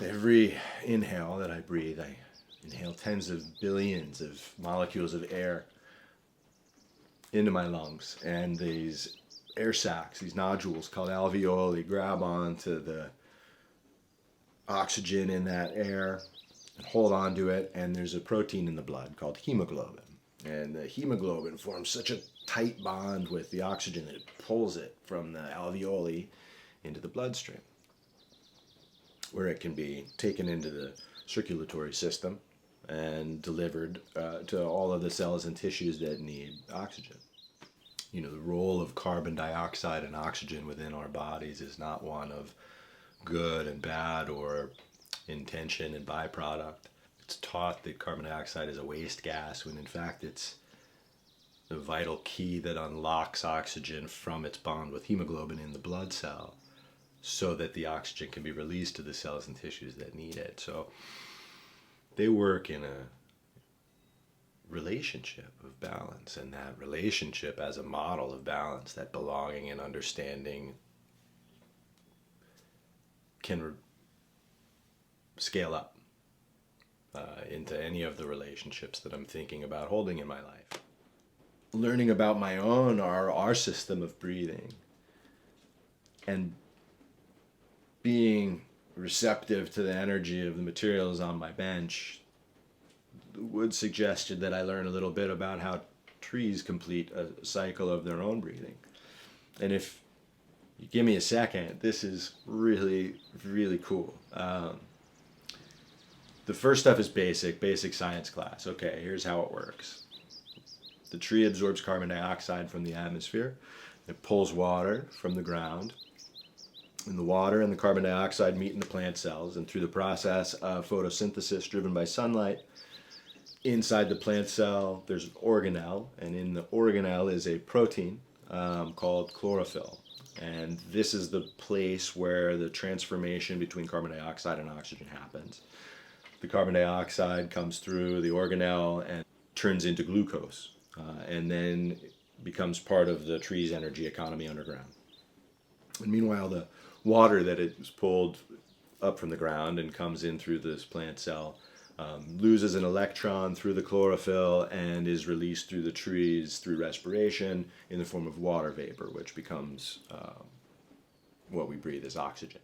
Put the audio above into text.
Every inhale that I breathe, I inhale tens of billions of molecules of air into my lungs, and these air sacs, these nodules called alveoli, grab onto the oxygen in that air and hold on to it, and there's a protein in the blood called hemoglobin. And the hemoglobin forms such a tight bond with the oxygen that it pulls it from the alveoli into the bloodstream, where it can be taken into the circulatory system and delivered to all of the cells and tissues that need oxygen. You know, the role of carbon dioxide and oxygen within our bodies is not one of good and bad or intention and byproduct. It's taught that carbon dioxide is a waste gas when in fact it's the vital key that unlocks oxygen from its bond with hemoglobin in the blood cell so that the oxygen can be released to the cells and tissues that need it. So they work in a relationship of balance, and that relationship as a model of balance, that belonging and understanding, can scale up into any of the relationships that I'm thinking about holding in my life. Learning about my own, our system of breathing, and being receptive to the energy of the materials on my bench, the wood suggested that I learn a little bit about how trees complete a cycle of their own breathing. And if you give me a second, this is really, really cool. The first stuff is basic science class. Okay, here's how it works. The tree absorbs carbon dioxide from the atmosphere. It pulls water from the ground. And the water and the carbon dioxide meet in the plant cells, and through the process of photosynthesis driven by sunlight, inside the plant cell there's an organelle, and in the organelle is a protein called chlorophyll. And this is the place where the transformation between carbon dioxide and oxygen happens. The carbon dioxide comes through the organelle and turns into glucose, and then becomes part of the tree's energy economy underground. And meanwhile, the water that is pulled up from the ground and comes in through this plant cell loses an electron through the chlorophyll and is released through the trees through respiration in the form of water vapor, which becomes what we breathe as oxygen.